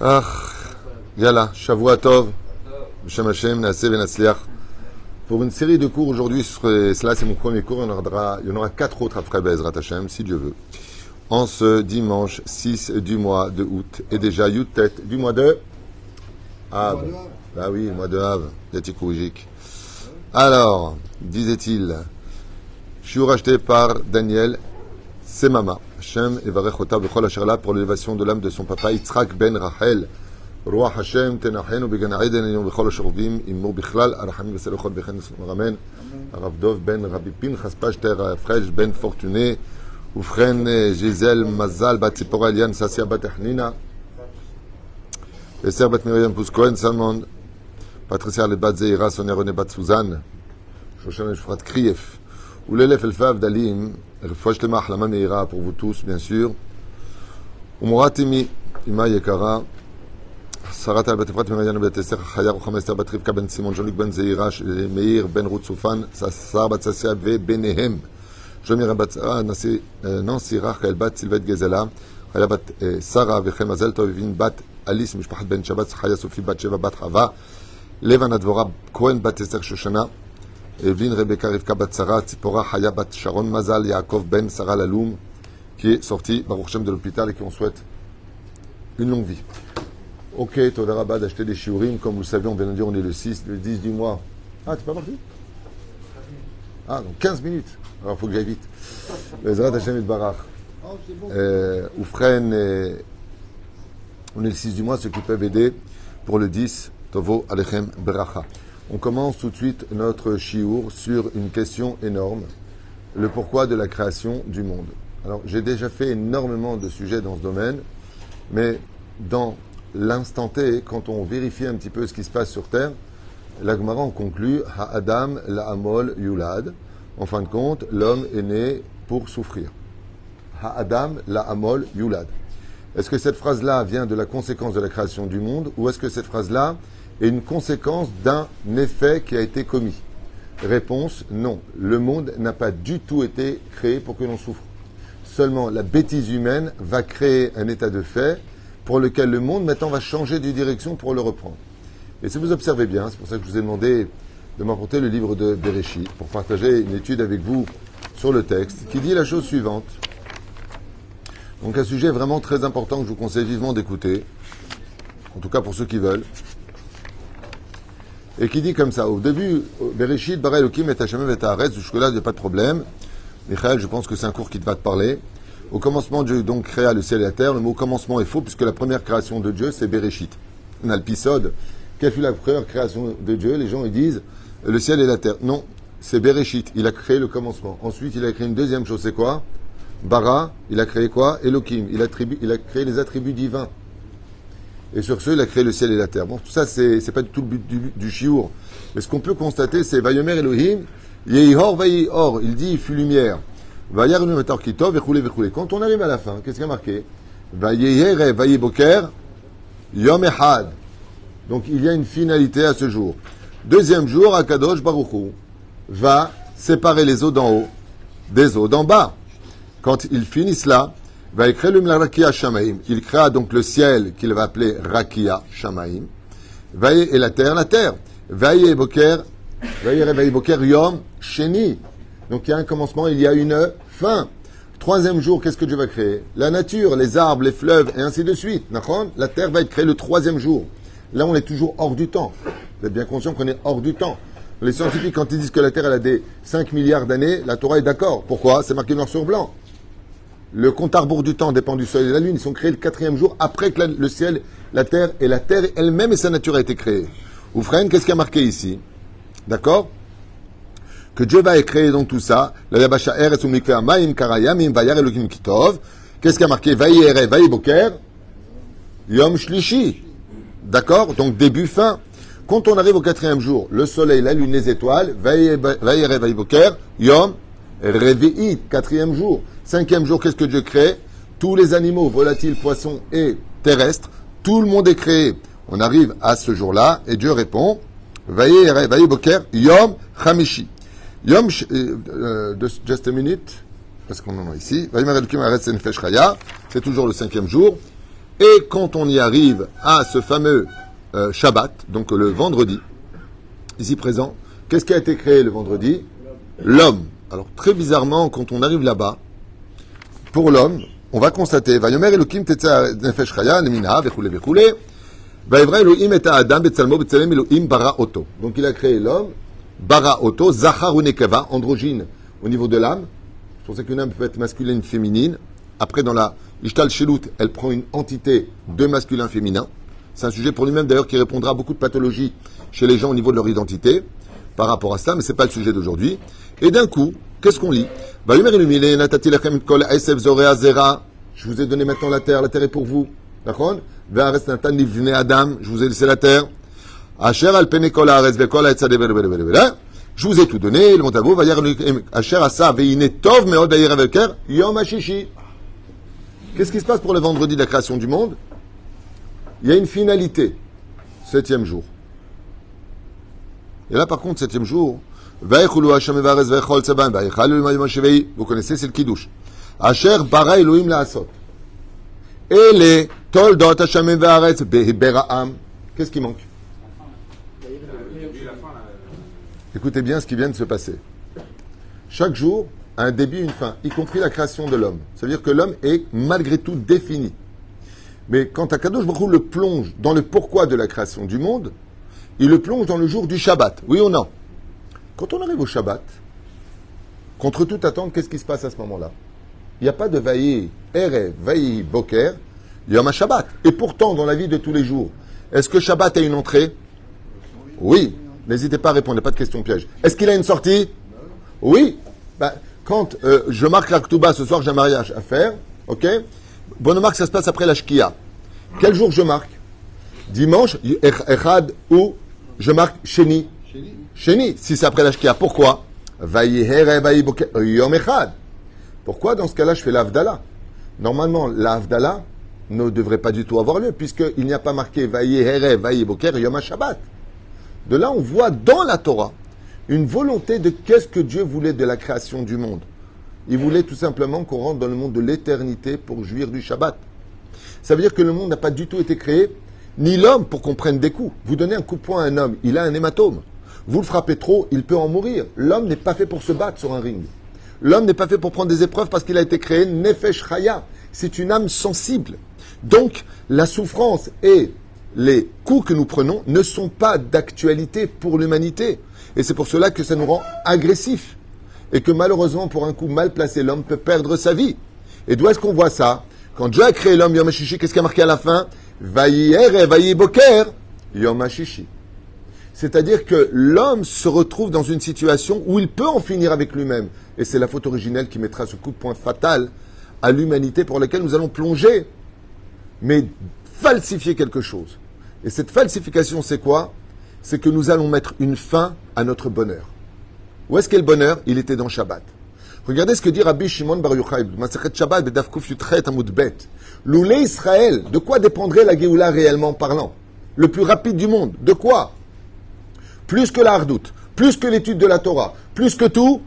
Ah, Yalla, Shavua Tov, B'Shem Hashem, Naaseh V'Natzliach. Pour une série de cours aujourd'hui, cela c'est mon premier cours, il y en aura 4 autres après Be'ezrat Hashem, si Dieu veut. En ce dimanche 6 du mois de août, et déjà Yutet du mois de Av. Ah oui, le mois de Av, Yatikoujik. Alors, disait-il, shiur acheté par Daniel Semama, Hashem evarech ota b'chol asher la, pour l'élévation de l'âme de son papa, Yitzhak ben Rachel. Ruach Hashem tenachenu began Eden elyon b'chol asheruvim imur bichlal arachamim v'selachot bechen amen. Rav Dov ben Rabbi Pinchas Pashter Fresh ben Fortuné, Ufren Gisèle Mazal bat Tzipora Eliane Sassia bat Echnina, Esther bat Miriam Pouskohen Salmon, Patricia le bat Zeira Sonia René bat Suzanne, Shoshan et Shfrat Krief, Oulelef Elfav Dalim, Refouach Lema Achlama Meira pour vous tous, bien sûr. Umuratimi Ima Yekara, Sarat al Batefrat Miriam bat Esther Chaya Rucham Esther bat Rivka ben Simon, Jean-Luc ben Zeira, Meir ben Ruth Soufan, Sar bat Sassia ve Benehem, Jomir bat Nancy Rachel bat Sylvette Gezela, Chaya bat Sarah vechem Mazel Tov Vin bat Alice Mishpachat ben Shabbat, Chaya Sophie bat Sheva bat Chava, Levan Advora Cohen bat Esther Shoshana, Evelyne Rebecca Rivka bat Sarah, Tzipora Chaya bat Sharon Mazal, Yaakov ben Sarah Laloum, qui est sorti Baruch Shem de l'hôpital et qui on souhaite une longue vie. Ok, Toda Rabba d'acheter des shiurim, comme vous le savez, on vient de dire, on est le 10 du mois. Ah, t'es pas parti? Ah, donc 15 minutes. Alors, il faut que j'aille vite. Bezrat Hashem et Barach. Oufren, on est le 6 du mois, ceux qui peuvent aider pour le 10, Tovo Alechem Beracha. On commence tout de suite notre shiur sur une question énorme, le pourquoi de la création du monde. Alors, j'ai déjà fait énormément de sujets dans ce domaine, mais dans l'instant T, quand on vérifie un petit peu ce qui se passe sur Terre, la Gemara en conclut Ha'adam la'amol yulad. En fin de compte, l'homme est né pour souffrir. Ha'adam la'amol yulad. Est-ce que cette phrase-là vient de la conséquence de la création du monde, ou est-ce que cette phrase-là est une conséquence d'un effet qui a été commis? Réponse, non. Le monde n'a pas du tout été créé pour que l'on souffre. Seulement, la bêtise humaine va créer un état de fait pour lequel le monde maintenant va changer de direction pour le reprendre. Et si vous observez bien, c'est pour ça que je vous ai demandé de m'apporter le livre de Bereshit pour partager une étude avec vous sur le texte qui dit la chose suivante. Donc un sujet vraiment très important que je vous conseille vivement d'écouter, en tout cas pour ceux qui veulent, et qui dit comme ça, au début, Bereshit, bara Elokim et Hashem et Haaretz, jusque-là, il n'y a pas de problème. Michael, je pense que c'est un cours qui va te parler. Au commencement, Dieu donc créa le ciel et la terre. Le mot commencement est faux, puisque la première création de Dieu, c'est Bereshit. On a l'épisode. Quelle fut la première création de Dieu? Les gens, ils disent le ciel et la terre. Non, c'est Bereshit. Il a créé le commencement. Ensuite, il a créé une deuxième chose, c'est quoi? Bara, il a créé quoi? Elohim. Il a créé les attributs divins. Et sur ce, il a créé le ciel et la terre. Bon, tout ça, c'est pas du tout le but du shiur. Mais ce qu'on peut constater, c'est Vayomer Elohim, Yehor Vayehor. Il dit, il fut lumière. Quand on arrive à la fin, qu'est-ce qu'il y a marqué? Vayeyere Vayeboker Yom Echad. Donc il y a une finalité à ce jour. Deuxième jour, Akadosh Baruch Hu va séparer les eaux d'en haut des eaux d'en bas. Quand il finit cela, va écrire le Rakia Shamaim. Il créa donc le ciel qu'il va appeler Rakia Shamaim. Et la terre, la terre. Vayeboker Yom Sheni. Donc il y a un commencement, il y a une fin. Troisième jour, qu'est-ce que Dieu va créer? La nature, les arbres, les fleuves, et ainsi de suite. La terre va être créée le troisième jour. Là, on est toujours hors du temps. Vous êtes bien conscient qu'on est hors du temps. Les scientifiques, quand ils disent que la Terre elle a des 5 milliards d'années, la Torah est d'accord. Pourquoi? C'est marqué noir sur blanc. Le compte à rebours du temps dépend du Soleil et de la Lune. Ils sont créés le quatrième jour après que le ciel, la Terre elle-même et sa nature a été créée. Oufren, qu'est-ce qui a marqué ici? D'accord? Que Dieu va créer donc tout ça. Qu'est-ce qui a marqué? Vayere, Vayeboker, Yom Shlishi. D'accord? Donc début, fin. Quand on arrive au quatrième jour, le soleil, la lune, les étoiles, Vayere, Vayeboker, Yom Revi'i, quatrième jour. Cinquième jour, qu'est-ce que Dieu crée? Tous les animaux, volatiles, poissons et terrestres, tout le monde est créé. On arrive à ce jour-là et Dieu répond, Vayere, Vayeboker, Yom Chamishi. Yom, just a minute, parce qu'on en a ici. C'est toujours le cinquième jour. Et quand on y arrive à ce fameux Shabbat, donc le vendredi, ici présent, qu'est-ce qui a été créé le vendredi? L'homme. Alors très bizarrement, quand on arrive là-bas, pour l'homme, on va constater, Vayomer Elokim Tetza Nefesh Chaya, Nemina, Vechule Vechule, Vayevra Elohim et Adam, Betsalmo, Betsalem Elohim, Bara Oto. Donc il a créé l'homme, Bara Oto, Zachar ou Nekava, androgyne au niveau de l'âme. C'est pour ça qu'une âme peut être masculine, féminine. Après, dans la Ishtal Shelut, elle prend une entité de masculin féminin. C'est un sujet pour lui-même d'ailleurs qui répondra à beaucoup de pathologies chez les gens au niveau de leur identité par rapport à ça, mais c'est pas le sujet d'aujourd'hui. Et d'un coup, qu'est-ce qu'on lit? Je vous ai donné maintenant la terre est pour vous. D'accord? Je vous ai laissé la terre. Je vous ai tout donné. Le Montavo va dire Asher Asa Veine Tov Meod Ayer Aveker Yom Hashishi. Qu'est-ce qui se passe pour le vendredi de la création du monde? Il y a une finalité. 7e jour. Et là, par contre, 7e jour, vous connaissez, c'est le Kiddush. Asher bara Elohim la'asot. Et les Toldot Hashem ve'aretz be'Beraam. Qu'est-ce qui manque? Écoutez bien ce qui vient de se passer. Chaque jour a un début et une fin, y compris la création de l'homme. Ça veut dire que l'homme est malgré tout défini. Mais quand Akadosh Baruch Hu le plonge dans le pourquoi de la création du monde, il le plonge dans le jour du Shabbat. Oui ou non? Quand on arrive au Shabbat, contre toute attente, qu'est-ce qui se passe à ce moment-là? Il n'y a pas de Vayi Erev, Vayi Boker, Yom HaShabbat. Et pourtant, dans la vie de tous les jours, est-ce que Shabbat a une entrée? Oui. N'hésitez pas à répondre, il n'y a pas de question piège. Est-ce qu'il a une sortie? Oui. Quand je marque la Ktuba, ce soir j'ai un mariage à faire, ok? Bonne marque, ça se passe après la Shkia. Quel jour je marque? Dimanche, Echad, ou je marque Sheni. Sheni, si c'est après la Shkia. Pourquoi? Yom Echad. Pourquoi dans ce cas-là je fais l'Avdala? Normalement, l'Avdala ne devrait pas du tout avoir lieu, puisqu'il n'y a pas marqué Vayihere, Vayiboker, Yom HaShabbat. De là, on voit dans la Torah une volonté de qu'est-ce que Dieu voulait de la création du monde. Il voulait tout simplement qu'on rentre dans le monde de l'éternité pour jouir du Shabbat. Ça veut dire que le monde n'a pas du tout été créé, ni l'homme pour qu'on prenne des coups. Vous donnez un coup de poing à un homme, il a un hématome. Vous le frappez trop, il peut en mourir. L'homme n'est pas fait pour se battre sur un ring. L'homme n'est pas fait pour prendre des épreuves parce qu'il a été créé Nefesh Chaya. C'est une âme sensible. Donc, la souffrance et les coups que nous prenons ne sont pas d'actualité pour l'humanité. Et c'est pour cela que ça nous rend agressifs. Et que malheureusement, pour un coup mal placé, l'homme peut perdre sa vie. Et d'où est-ce qu'on voit ça? Quand Dieu a créé l'homme, Yom HaShishi, qu'est-ce qu'il a marqué à la fin? Vayiere, Vayiboker, Yom HaShishi. C'est-à-dire que l'homme se retrouve dans une situation où il peut en finir avec lui-même. Et c'est la faute originelle qui mettra ce coup de poing fatal à l'humanité pour laquelle nous allons plonger. Mais falsifier quelque chose. Et cette falsification, c'est quoi? C'est que nous allons mettre une fin à notre bonheur. Où est-ce qu'est le bonheur? Il était dans Shabbat. Regardez ce que dit Rabbi Shimon Bar Yochai, Masechet Shabbat, Bedaf Kuf Yutchet Amud Bet. Loulé Israël, de quoi dépendrait la Géoula réellement parlant? Le plus rapide du monde. De quoi? Plus que la Hardout, plus que l'étude de la Torah, plus que tout.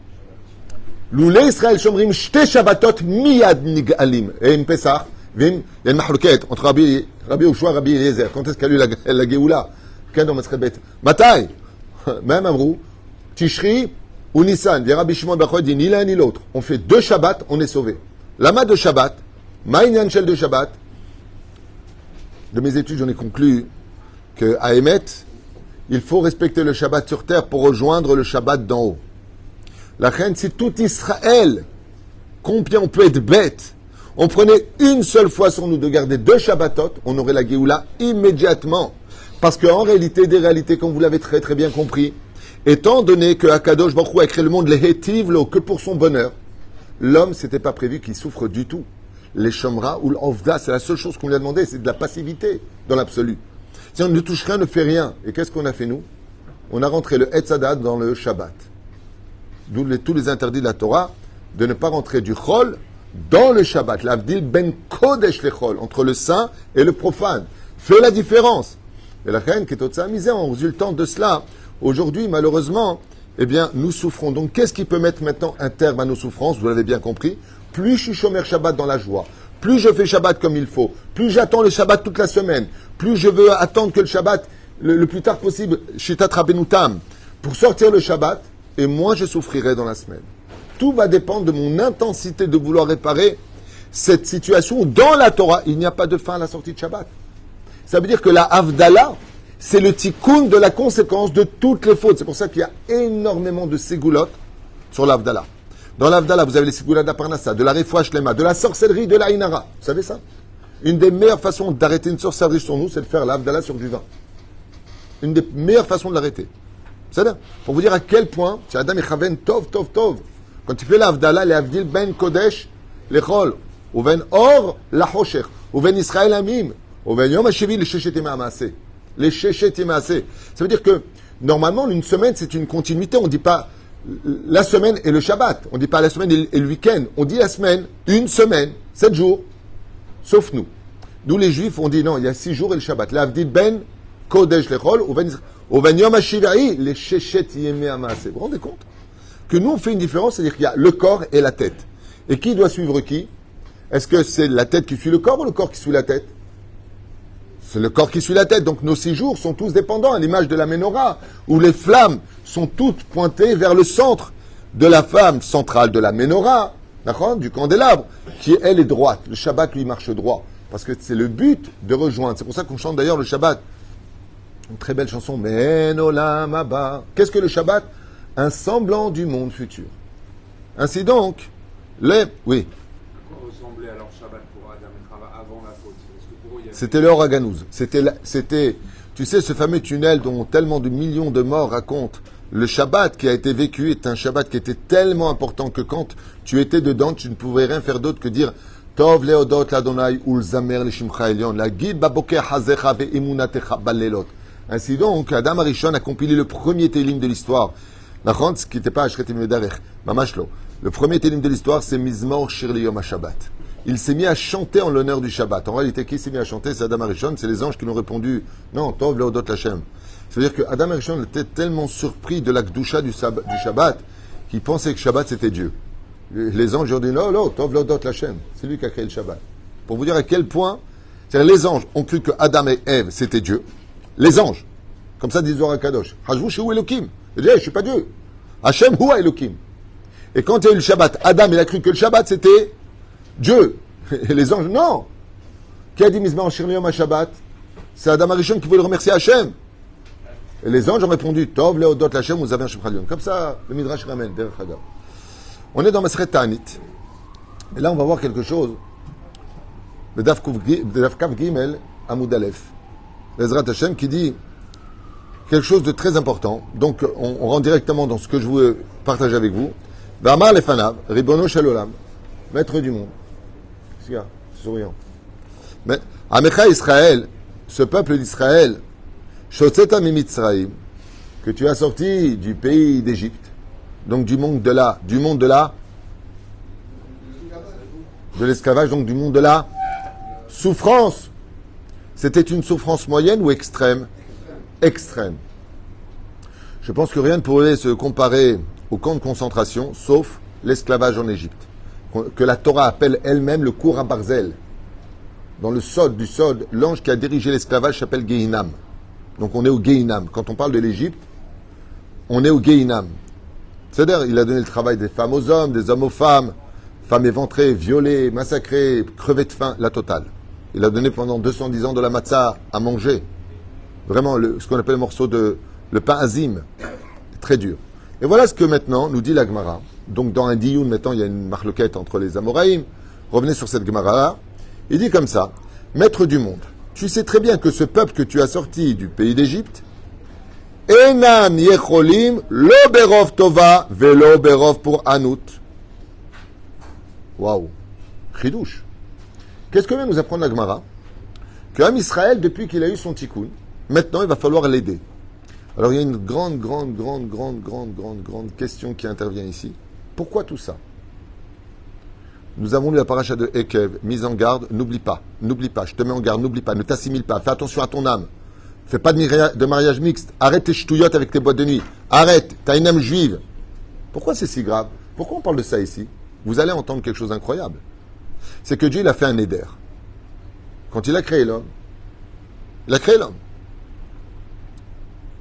Loulé Israël Shomrim Shte Shabbatot Miyad Nigalim. Et une Pessah. Il y a une mahlouket entre Rabbi Oshua et Rabbi Eliezer. Quand est-ce qu'il y a eu la Géoula? Quand dans Masrebet? Matai. Même Amrou. Tishri ou Nissan. Vient Rabbi Shimon Bar Yochai dit ni l'un ni l'autre. On fait 2 Shabbats, on est sauvé. Lama de Shabbat. Ma'inyan Shel de Shabbat. De mes études, j'en ai conclu que à Emet, il faut respecter le Shabbat sur terre pour rejoindre le Shabbat d'en haut. La reine, c'est tout Israël. Combien on peut être bête? On prenait une seule fois sur nous de garder 2 Shabbatot, on aurait la Géoula immédiatement. Parce qu'en réalité, des réalités, comme vous l'avez très très bien compris, étant donné que Akadosh Baruch Hu a créé le monde, les Hétivlo, que pour son bonheur, l'homme, c'était pas prévu qu'il souffre du tout. Les Shomra ou l'Ovda, c'est la seule chose qu'on lui a demandé, c'est de la passivité dans l'absolu. Si on ne touche rien, ne fait rien. Et qu'est-ce qu'on a fait nous? On a rentré le Etzadat dans le Shabbat. D'où tous les interdits de la Torah, de ne pas rentrer du Chol dans le Shabbat, l'avdil ben kodesh lechol, entre le saint et le profane. Fais la différence. Et la reine qui est au misère en résultant de cela, aujourd'hui, malheureusement, eh bien, nous souffrons. Donc, qu'est-ce qui peut mettre maintenant un terme à nos souffrances? Vous l'avez bien compris. Plus je suis Shomer Shabbat dans la joie, plus je fais Shabbat comme il faut, plus j'attends le Shabbat toute la semaine, plus je veux attendre que le Shabbat le plus tard possible, Shitat Rabbeinu Tam, pour sortir le Shabbat, et moins je souffrirai dans la semaine. Tout va dépendre de mon intensité de vouloir réparer cette situation où dans la Torah, il n'y a pas de fin à la sortie de Shabbat. Ça veut dire que la Havdalah, c'est le tikkun de la conséquence de toutes les fautes. C'est pour ça qu'il y a énormément de ségoulottes sur l'Havdalah. Dans l'Havdalah, vous avez les ségoulottes de la Parnassa, de la Refoua Shlema, de la sorcellerie, de la Inara. Vous savez ça? Une des meilleures façons d'arrêter une sorcellerie sur nous, c'est de faire l'Havdalah sur du vin. Une des meilleures façons de l'arrêter. C'est-à-dire, pour vous dire à quel point, c'est Adam Echaven Tov, Tov, Tov. Quand tu fais l'Havdalah, les Havdil Ben Kodesh, l'Echol, ou Ben Or, la Hosher, ou Ben Israël Amim, ou Ben Yom HaShevi, les Shechet Yemei HaMaaseh. Les Shechet Yemei HaMaaseh. Ça veut dire que, normalement, une semaine, c'est une continuité. On ne dit pas la semaine et le Shabbat. On ne dit pas la semaine et le week-end. On dit la semaine, une semaine, 7 jours, sauf nous. Nous, les Juifs, on dit non, il y a 6 jours et le Shabbat. L'Havdil Ben Kodesh, l'Echol, ou Ben Yom HaShiva'i, les Shechet Yemei HaMaaseh. Vous vous rendez compte que nous, on fait une différence, c'est-à-dire qu'il y a le corps et la tête. Et qui doit suivre qui? Est-ce que c'est la tête qui suit le corps ou le corps qui suit la tête? C'est le corps qui suit la tête. Donc nos 6 jours sont tous dépendants, à l'image de la menorah, où les flammes sont toutes pointées vers le centre de la flamme centrale de la menorah, d'accord, du candélabre, qui elle est droite. Le Shabbat, lui, marche droit. Parce que c'est le but de rejoindre. C'est pour ça qu'on chante d'ailleurs le Shabbat. Une très belle chanson. Men olam haba. Qu'est-ce que le Shabbat? Un semblant du monde futur. Ainsi donc, oui. À quoi ressemblait alors Shabbat pour Adam et Chava avant la faute? Parce que pour eux, il y avait... C'était le Or Haganouz. C'était, tu sais, ce fameux tunnel dont tellement de millions de morts racontent. Le Shabbat qui a été vécu est un Shabbat qui était tellement important que quand tu étais dedans, tu ne pouvais rien faire d'autre que dire Tov leodot l'Adonai ulzamer l'shimcha elyon la gid baboker hazecha ve'emunatecha balelot. Ainsi donc, Adam Arishon a compilé le premier télim de l'histoire. Ce qui n'était pas Ashret Medarech, Mamashlo. Le premier télim de l'histoire, c'est Mizmor Shir Yom HaShabbat. Il s'est mis à chanter en l'honneur du Shabbat. En réalité, qui s'est mis à chanter? C'est Adam Arishon, c'est les anges qui lui ont répondu non, Tov leodot l'Hashem. C'est-à-dire que Adam Arishon était tellement surpris de la Kedusha du Shabbat qu'il pensait que Shabbat c'était Dieu. Les anges ont dit non, non, Tov leodot l'Hashem. C'est lui qui a créé le Shabbat. Pour vous dire à quel point, c'est-à-dire les anges ont cru que Adam et Ève c'était Dieu. Les anges. Comme ça dit Zohar Kadosh. Hajvou Shehu Elokim. Il dit, je ne suis pas Dieu. Hachem Hua Elokim. Et quand il y a eu le Shabbat, Adam, il a cru que le Shabbat, c'était Dieu. Et les anges, non. Qui a dit Mizmor Shir Yom HaShabbat? C'est Adam Arishon qui voulait remercier Hachem. Et les anges ont répondu, Tov leodot l'Hashem, vous avez un Shemcha Lyon. Comme ça, le Midrash ramène, derrière Hagav. On est dans Maseret Ta'anit. Et là, on va voir quelque chose. Le Daf Kav Gimel, Amoud Aleph. L'Ezrat Hachem qui dit quelque chose de très important. Donc, on rentre directement dans ce que je veux partager avec vous. V'amar lefanav, ribono shel olam, maître du monde. Qu'est-ce qu'il y a? Souriant. Mais, Amecha Israël, ce peuple d'Israël, shotzeta mimitzraïm, que tu as sorti du pays d'Égypte, donc du monde de l'esclavage, donc du monde de la souffrance. C'était une souffrance moyenne ou extrême? Extrême. Je pense que rien ne pourrait se comparer au camp de concentration, sauf l'esclavage en Égypte, que la Torah appelle elle-même le Kour HaBarzel. Dans le Sod du Sod, l'ange qui a dirigé l'esclavage s'appelle Gehinam. Donc on est au Gehinam. Quand on parle de l'Égypte, on est au Gehinam. C'est-à-dire, il a donné le travail des femmes aux hommes, des hommes aux femmes, femmes éventrées, violées, massacrées, crevées de faim, la totale. Il a donné pendant 210 ans de la matzah à manger. Vraiment, ce qu'on appelle le morceau de le pain azim. Très dur. Et voilà ce que maintenant nous dit la Gemara. Donc dans un diyun, maintenant il y a une marloquette entre les Amoraïm. Revenez sur cette Gemara. Il dit comme ça, maître du monde, tu sais très bien que ce peuple que tu as sorti du pays d'Égypte, Enan yecholim lo berov tova velo berov pour anout. Waouh. Chidouche. Qu'est-ce que vient nous apprendre la Gemara? Que Israël, depuis qu'il a eu son tikkun, maintenant il va falloir l'aider. Alors il y a une grande question qui intervient ici. Pourquoi tout ça? Nous avons lu la paracha de Ekev, mise en garde, n'oublie pas, je te mets en garde, n'oublie pas, ne t'assimile pas, fais attention à ton âme. Fais pas de mariage mixte, arrête tes ch'touillottes avec tes boîtes de nuit, arrête, t'as une âme juive. Pourquoi c'est si grave? Pourquoi on parle de ça ici? Vous allez entendre quelque chose d'incroyable. c'est que Dieu il a fait un éder. Quand il a créé l'homme, il a créé l'homme.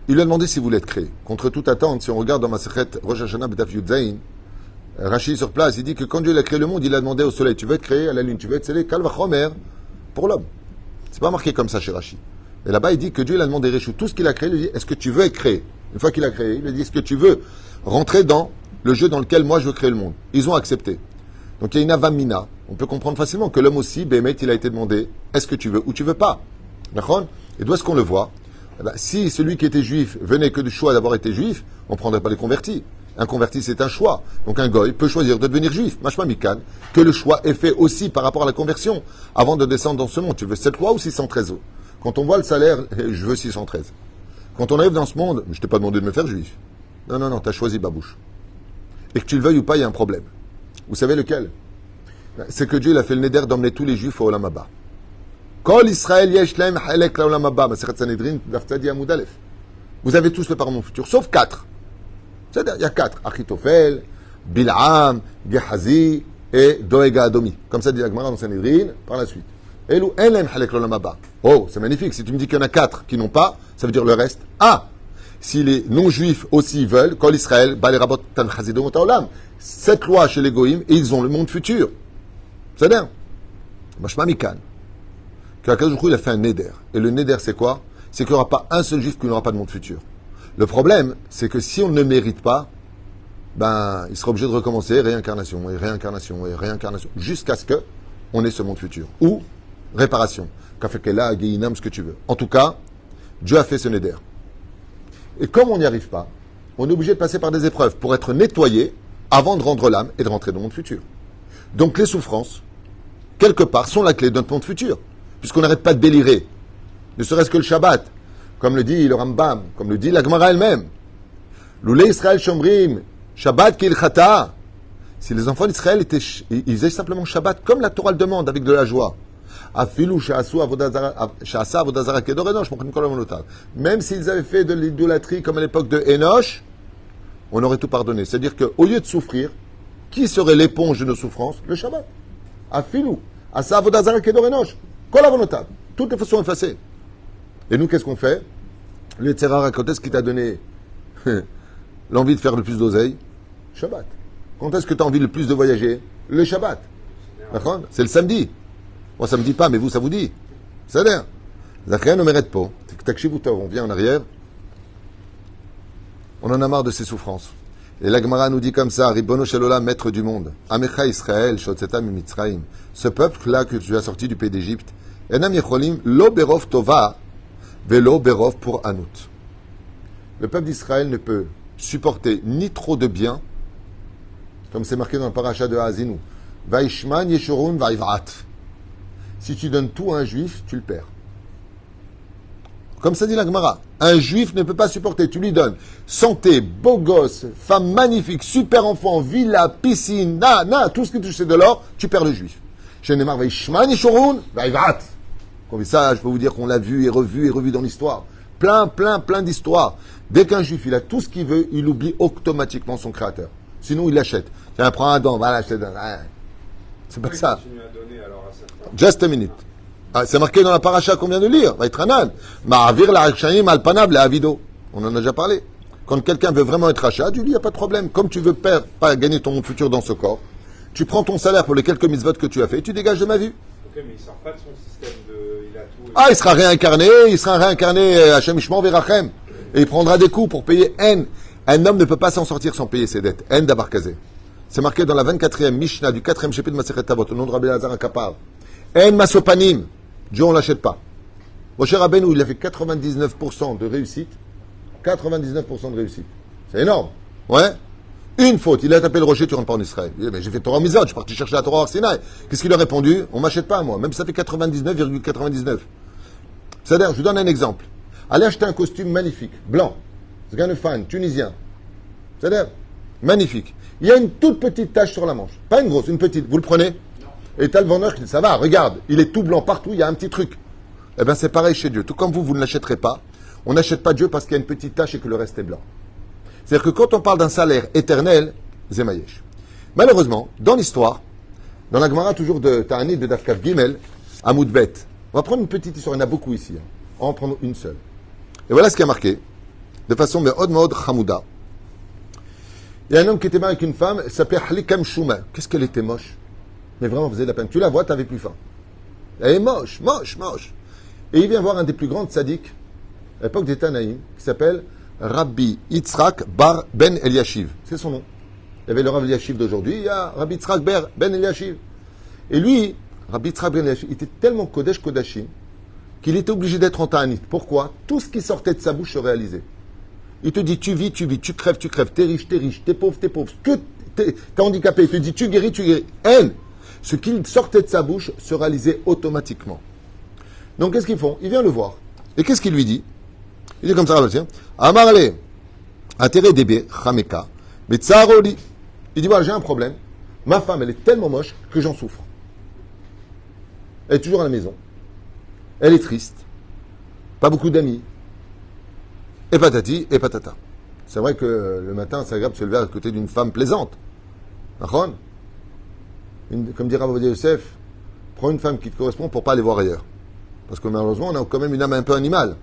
Il lui a demandé s'il voulait être créé. Contre toute attente, si on regarde dans Masechet Rosh Hashanah B'Daf Yud Zayin, Rashi sur place, il dit que quand Dieu a créé le monde, il a demandé au soleil, tu veux être créé, à la lune, tu veux être scellé, Kal Vachomer, pour l'homme. C'est pas marqué comme ça chez Rashi. Et là-bas, il dit que Dieu l'a demandé Réchou. Tout ce qu'il a créé, il lui dit, est-ce que tu veux être créé? Une fois qu'il a créé, il lui dit, est-ce que tu veux rentrer dans le jeu dans lequel moi je veux créer le monde? Ils ont accepté. Donc il y a une avamina. On peut comprendre facilement que l'homme aussi, Bémet, il a été demandé, est-ce que tu veux ou tu veux pas? D'accord? Et d'où est-ce qu'on le voit? Eh ben, si celui qui était juif venait que du choix d'avoir été juif, on ne prendrait pas les convertis. Un converti, c'est un choix. Donc un goy peut choisir de devenir juif. Mashma mikan, que le choix est fait aussi par rapport à la conversion, avant de descendre dans ce monde. Tu veux cette loi ou 613 euros? Quand on voit le salaire, je veux 613. Quand on arrive dans ce monde, je t'ai pas demandé de me faire juif. Non, tu as choisi babouche. Et que tu le veuilles ou pas, il y a un problème. Vous savez lequel? C'est que Dieu il a fait le néder d'emmener tous les juifs au Olam Haba. Kol Israël yesh lahem halek la Olam Haba. Masechet Sanhedrin, daf tzadi amud aleph. Vous avez tous le parlement futur, sauf 4. C'est-à-dire, il y a 4. Achitophel, Bil'am, Gehazi et Doeg Adomi. Comme ça dit la Gemara dans Sanhedrin, par la suite. Elou en lahem halek la Olam Haba. Oh, c'est magnifique. Si tu me dis qu'il y en a 4 qui n'ont pas, ça veut dire le reste. Ah! Si les non-juifs aussi veulent, Kol Israël, Balé Rabot Tan Chazidom Olam. Cette loi chez les Goïm, et ils ont le monde futur. C'est-à-dire, Mashma Mikan. Qu'Akadosh Baruch Hu, il a fait un néder. Et le néder, c'est quoi? C'est qu'il n'y aura pas un seul juif qui n'aura pas de monde futur. Le problème, c'est que si on ne mérite pas, ben, il sera obligé de recommencer réincarnation, et réincarnation, et réincarnation, jusqu'à ce que on ait ce monde futur. Ou réparation. Kafekela, Geinam, ce que tu veux. En tout cas, Dieu a fait ce néder. Et comme on n'y arrive pas, on est obligé de passer par des épreuves pour être nettoyé avant de rendre l'âme et de rentrer dans le monde futur. Donc les souffrances, quelque part, sont la clé de notre monde futur. Puisqu'on n'arrête pas de délirer. Ne serait-ce que le Shabbat, comme le dit le Rambam, comme le dit la Gemara elle-même. Loulé Israël Shomrim, Shabbat Kilchata. Si les enfants d'Israël ils faisaient simplement Shabbat, comme la Torah le demande, avec de la joie. Même s'ils avaient fait de l'idolâtrie comme à l'époque de Enoch, on aurait tout pardonné. C'est-à-dire qu'au lieu de souffrir, qui serait l'éponge de nos souffrances? Le Shabbat. Afilou. Asa Avodazara Kedor Enoch. Toutes les façons sont effacées. Et nous, qu'est-ce qu'on fait? Le Tzerara, quand est-ce qu'il t'a donné l'envie de faire le plus d'oseille? Shabbat. Quand est-ce que tu as envie le plus de voyager? Le Shabbat. D'accord? C'est le samedi. Moi, ça ne me dit pas, mais vous, ça vous dit. Ça a l'air. Zachariah ne mérite pas. On vient en arrière. On en a marre de ces souffrances. Et la Gemara nous dit comme ça, Ribono Shel maître du monde. Amecha Israël, Shotzeta Mimitzraim. Ce peuple-là que tu as sorti du pays d'Égypte, Enam Yecholim, Lo Berov Tova, Velo Berov pour Anout. Le peuple d'Israël ne peut supporter ni trop de bien, comme c'est marqué dans le paracha de Haazinu. Vaishman Yeshurun Vaivrat. Si tu donnes tout à un juif, tu le perds. Comme ça dit la Gemara, un juif ne peut pas supporter, tu lui donnes santé, beau gosse, femme magnifique, super enfant, villa, piscine, tout ce que tu sais de l'or, tu perds le juif. Chez Neymar, Vaishman Yeshurun Vaivrat. Comme ça, je peux vous dire qu'on l'a vu et revu dans l'histoire. Plein d'histoires. Dès qu'un juif, il a tout ce qu'il veut, il oublie automatiquement son créateur. Sinon, il l'achète. Tiens, prends un don, va l'acheter. C'est pas ça. Just a minute. Ah, c'est marqué dans la paracha qu'on vient de lire. Va être anan. Ma'avir la rachayim al panav le avido. On en a déjà parlé. Quand quelqu'un veut vraiment être rachat, Dieu lui, il n'y a pas de problème. Comme tu veux pas gagner ton monde futur dans ce corps, tu prends ton salaire pour les quelques mitzvot que tu as fait et tu dégages de ma vue. Ok, mais il sort pas de son système de. Il a tout. Ah, il sera réincarné Hashem Ishmor Verachem. Et il prendra des coups pour payer N. Un homme ne peut pas s'en sortir sans payer ses dettes. N d'Abarkazé. C'est marqué dans la 24e Mishnah du 4e chapitre de Masechet Avot, au nom de Rabbi Elazar HaKapar. N Masopanim. Dieu, on ne l'achète pas. Moshe Rabbeinu, il a fait 99% de réussite. 99% de réussite. C'est énorme. Ouais. Une faute. Il a tapé le rocher, tu rentres pas en Israël. Il dit, mais j'ai fait Torah Mizot, je suis parti chercher la Torah Arsinaï. Qu'est-ce qu'il a répondu? On m'achète pas, moi. Même si ça fait 99,99. C'est-à-dire, je vous donne un exemple. Allez acheter un costume magnifique, blanc. Zganefan, tunisien. C'est-à-dire, magnifique. Il y a une toute petite tache sur la manche. Pas une grosse, une petite. Vous le prenez? Et t'as le vendeur qui dit, ça va, regarde, il est tout blanc partout, il y a un petit truc. Eh bien, c'est pareil chez Dieu. Tout comme vous ne l'achèterez pas. On n'achète pas Dieu parce qu'il y a une petite tache et que le reste est blanc. C'est-à-dire que quand on parle d'un salaire éternel, Zemayesh. Malheureusement, dans l'histoire, Dans la Gemara, toujours de Ta'anit de Dafkav Gimel, à Moudbet. On va prendre une petite histoire, il y en a beaucoup ici. On va en prendre une seule. Et voilà ce qui a marqué, de façon Me'od Me'od Hamouda. Il y a un homme qui était marié avec une femme, elle s'appelait Halikam Shuma. Qu'est-ce qu'elle était moche. Mais vraiment, faisait de la peine. Tu la vois, t'avais plus faim. Elle est moche, moche, moche. Et il vient voir un des plus grands tzaddik, à l'époque des Tanaïm, qui s'appelle Rabbi Yitzhak Bar Ben Eliashiv. C'est son nom. Il y avait le Rabbi Eliashiv d'aujourd'hui, il y a Rabbi Yitzhak Bar Ben Eliashiv. Et lui, Rabbi Yitzhak Ben Eliashiv, il était tellement Kodesh Kodashim qu'il était obligé d'être en Ta'anit. Pourquoi? Tout ce qui sortait de sa bouche se réalisait. Il te dit, tu vis, tu crèves, t'es riche, t'es pauvre, t'es handicapé. Il te dit, tu guéris. Elle, ce qu'il sortait de sa bouche se réalisait automatiquement. Donc, qu'est-ce qu'ils font? Il vient le voir. Et qu'est-ce qu'il lui dit? Il dit comme ça, tiens. Amarle, atterré débé, chameka, mais tsaroli. Il dit, voilà, j'ai un problème. Ma femme, elle est tellement moche que j'en souffre. Elle est toujours à la maison. Elle est triste. Pas beaucoup d'amis. Et patati, et patata. C'est vrai que le matin, c'est agréable de se lever à côté d'une femme plaisante. D'accord? Comme dit Rav Ovadia Yosef, prends une femme qui te correspond pour pas aller voir ailleurs. Parce que malheureusement, on a quand même une âme un peu animale.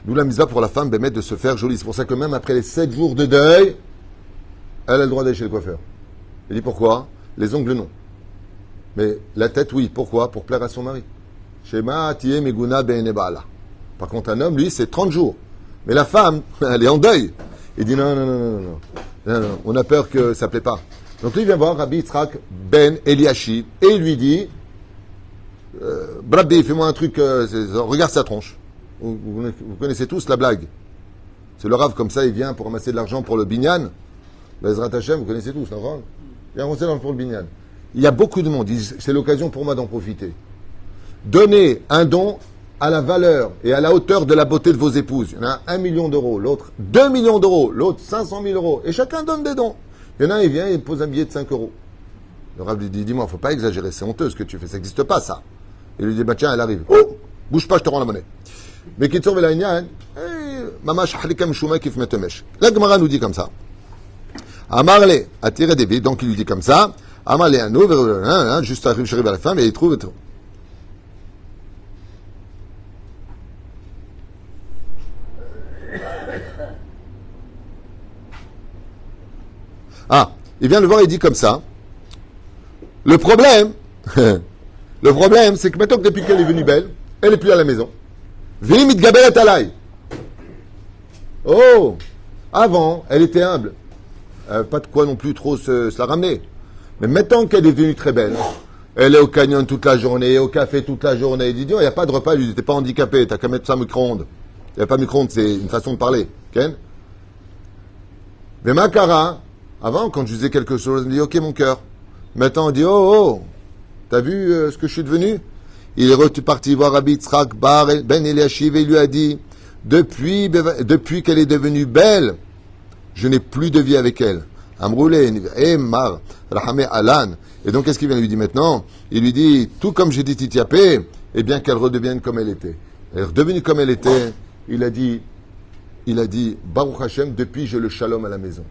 D'où la mitzvah pour la femme, de se faire jolie. C'est pour ça que même après les 7 jours de deuil, elle a le droit d'aller chez le coiffeur. Il dit pourquoi? Les ongles, non. Mais la tête, oui. Pourquoi? Pour plaire à son mari. Shema tiye meguna be'ene ba'ala. Par contre, un homme, lui, c'est 30 jours. Mais la femme, elle est en deuil. Il dit non. On a peur que ça ne plaît pas. Donc lui, il vient voir Rabbi Yitzhak Ben Eliashiv et il lui dit Brabbi, fais-moi un truc, regarde sa tronche. Vous connaissez tous la blague. C'est le Rav comme ça, il vient pour ramasser de l'argent pour le binyan. Bezrat Hashem, vous connaissez tous, non? Il vient ramasser de l'argent pour le binyan. Il y a beaucoup de monde. C'est l'occasion pour moi d'en profiter. Donnez un don à la valeur et à la hauteur de la beauté de vos épouses. Il y en a 1 million d'euros, l'autre 2 millions d'euros, l'autre 500 000 euros. Et chacun donne des dons. Il y en a un, il vient, il pose un billet de 5 euros. Le Rav lui dit, dis-moi, il ne faut pas exagérer, c'est honteux ce que tu fais, ça n'existe pas ça. Il lui dit, bah tiens, elle arrive. Oh, bouge pas, je te rends la monnaie. Mais qui te sauve la ignan, mamash halikam shuma kif metemesh. La Gemara nous dit comme ça. Amarle a tiré des billes, donc il lui dit comme ça. Amarle un ouvre, juste arrive à la fin, et il trouve tout. Ah, il vient le voir et il dit comme ça. Le problème, c'est que maintenant que depuis qu'elle est venue belle, elle n'est plus à la maison. Vimit gabel alay. Oh, avant, elle était humble. Pas de quoi non plus trop se la ramener. Mais maintenant qu'elle est devenue très belle, elle est au canyon toute la journée, au café toute la journée. Il dit, il n'y a pas de repas, lui, t'es pas handicapé, t'as qu'à mettre ça au micro-ondes. Il n'y a pas de micro-ondes, c'est une façon de parler. Ken? Mais Makara, avant, quand je disais quelque chose, il me dit, ok, mon cœur. Maintenant, on dit, oh, t'as vu ce que je suis devenu? Il est parti voir Rabbi Yitzhak Bar Ben Eliashiv et il lui a dit, depuis qu'elle est devenue belle, je n'ai plus de vie avec elle. Amroulé, Mar, Rahame Alan. Et donc, qu'est-ce qu'il vient lui dire maintenant? Il lui dit, tout comme j'ai dit Titiapé, eh bien qu'elle redevienne comme elle était. Elle est redevenue comme elle était. Il a dit, Baruch Hashem, depuis j'ai le shalom à la maison.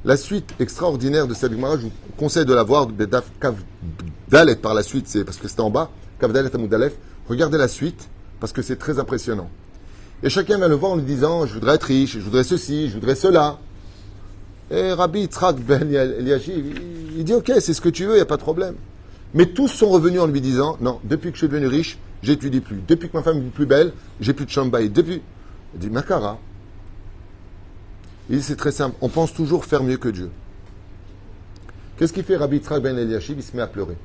La suite extraordinaire de cette Gemara, je vous conseille de la voir, Bedaf Kav Dalet par la suite, c'est parce que c'était en bas, Kav Dalet Amud Aleph. Regardez la suite, parce que c'est très impressionnant. Et chacun vient le voir en lui disant, je voudrais être riche, je voudrais ceci, je voudrais cela. Et Rabbi Yitzhak Ben Eliashiv, il dit, ok, c'est ce que tu veux, il n'y a pas de problème. Mais tous sont revenus en lui disant, non, depuis que je suis devenu riche, j'étudie plus. Depuis que ma femme est plus belle, j'ai plus de chambaï. Il dit, Makara. Il dit, c'est très simple. On pense toujours faire mieux que Dieu. Qu'est-ce qu'il fait Rabbi Yitzhak Ben Eliashiv? Il se met à pleurer.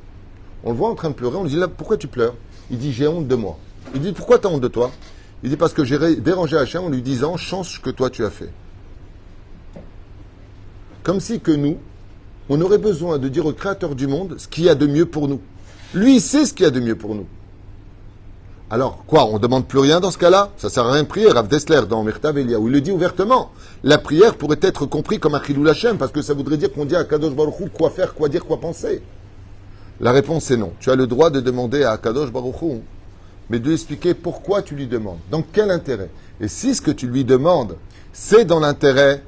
On le voit en train de pleurer. On lui dit, là, pourquoi tu pleures? Il dit, j'ai honte de moi. Il dit, pourquoi tu as honte de toi? Il dit, parce que j'ai dérangé Hachem en lui disant, change ce que toi tu as fait. Comme si que nous, on aurait besoin de dire au Créateur du monde ce qu'il y a de mieux pour nous. Lui, il sait ce qu'il y a de mieux pour nous. Alors, quoi, on ne demande plus rien dans ce cas-là? Ça ne sert à rien de prier. Rav Dessler, dans Mertav Eliyahu, il le dit ouvertement. La prière pourrait être comprise comme un Chilul Hashem, parce que ça voudrait dire qu'on dit à Kadosh Baruch Hu quoi faire, quoi dire, quoi penser. La réponse est non. Tu as le droit de demander à Kadosh Baruch Hu, mais de lui expliquer pourquoi tu lui demandes. Dans quel intérêt? Et si ce que tu lui demandes, c'est dans l'intérêt